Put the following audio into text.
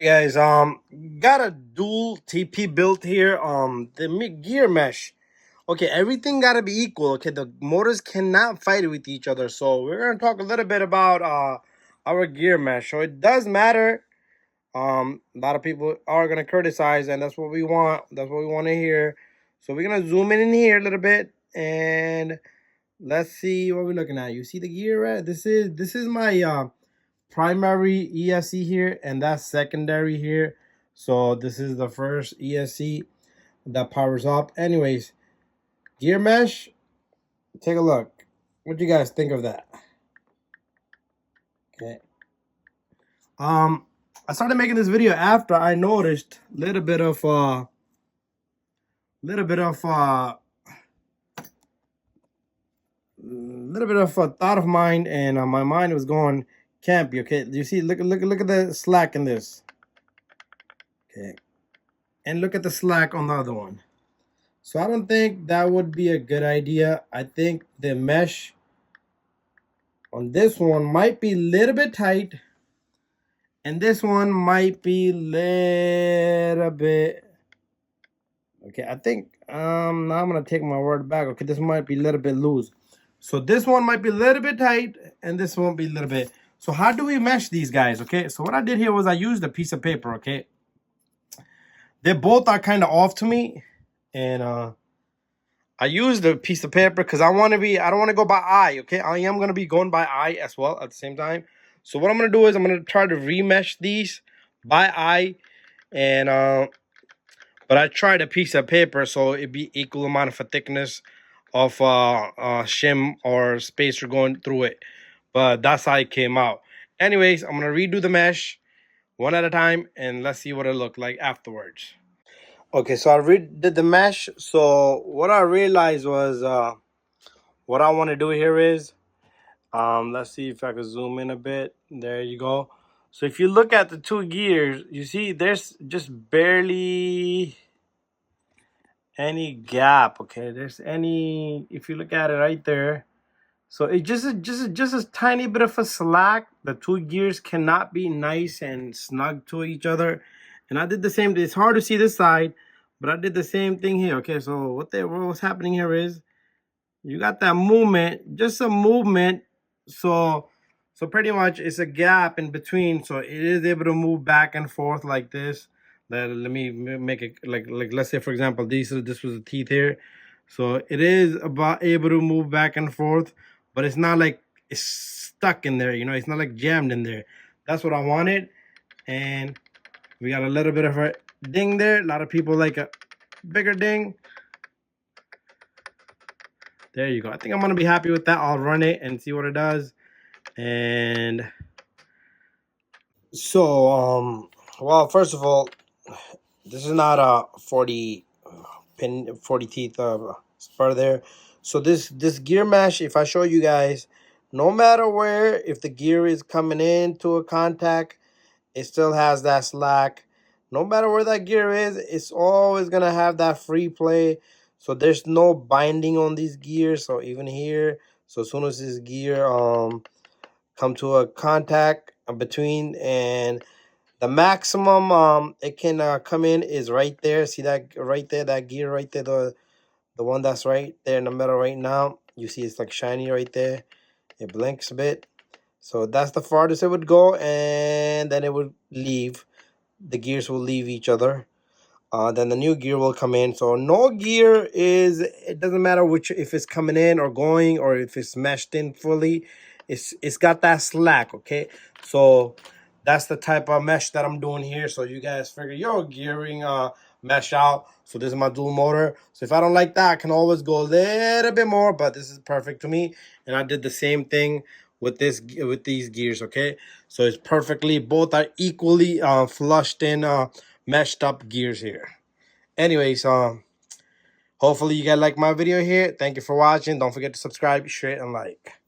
Guys, got a dual TP built here. Gear mesh. Okay, everything gotta be equal. Okay, the motors cannot fight with each other. So we're gonna talk a little bit about our gear mesh. So it does matter. A lot of people are gonna criticize, and that's what we want. That's what we want to hear. So we're gonna zoom in here a little bit, and let's see what we're looking at. You see the gear, right? This is my primary ESC here, and that's secondary here. So this is the first ESC that powers up. Anyways, gear mesh, take a look. What do you guys think of that? Okay. I started making this video after I noticed a little bit of a thought of mine, and my mind was going campy. Okay, you see, look at the slack in this. Okay, and look at the slack on the other one. So I don't think that would be a good idea. I think the mesh on this one might be a little bit tight, and this one might be a little bit. Okay, I think now I'm gonna take my word back. Okay, this might be a little bit loose. So this one might be a little bit tight, and this won't be a little bit. So how do we mesh these guys? Okay, so what I did here was I used a piece of paper. Okay, they both are kind of off to me, and I used a piece of paper because I don't want to go by eye. Okay, I am gonna be going by eye as well at the same time. So what I'm gonna do is I'm gonna try to remesh these by eye, and but I tried a piece of paper so it'd be equal amount of a thickness of shim or spacer going through it. But that's how it came out. Anyways, I'm gonna redo the mesh one at a time, and let's see what it looked like afterwards. Okay, so I redid the mesh. So what I realized was what I want to do here is let's see if I can zoom in a bit. There you go. So if you look at the two gears, you see there's just barely any gap. Okay, there's any, if you look at it right there. So it just a tiny bit of a slack. The two gears cannot be nice and snug to each other. And I did the same. It's hard to see this side, but I did the same thing here. Okay, so what's happening here is you got that movement, just a movement. So pretty much it's a gap in between. So it is able to move back and forth like this. Let me make it like let's say for example this was the teeth here. So it is about able to move back and forth, but it's not like it's stuck in there, you know, it's not like jammed in there. That's what I wanted. And we got a little bit of a ding there. A lot of people like a bigger ding. There you go. I think I'm gonna be happy with that. I'll run it and see what it does. And so well, first of all, this is not a 40 teeth spur there. So this gear mesh, if I show you guys, no matter where, if the gear is coming into a contact, it still has that slack. No matter where that gear is, it's always gonna have that free play. So there's no binding on these gears. So even here, so as soon as this gear come to a contact between, and the maximum it can come in is right there. See that right there, that gear right there, the one that's right there in the middle right now. You see it's like shiny right there. It blinks a bit. So that's the farthest it would go, and then it would leave. The gears will leave each other. Then the new gear will come in. So no gear is, it doesn't matter which, if it's coming in or going, or if it's meshed in fully, it's got that slack. Okay, so that's the type of mesh that I'm doing here. So you guys figure your gearing mesh out. So this is my dual motor. So if I don't like that, I can always go a little bit more, but this is perfect to me. And I did the same thing with these gears. Okay, so it's perfectly, both are equally flushed in meshed up gears here. Anyways, hopefully you guys like my video here. Thank you for watching. Don't forget to subscribe, share, and like.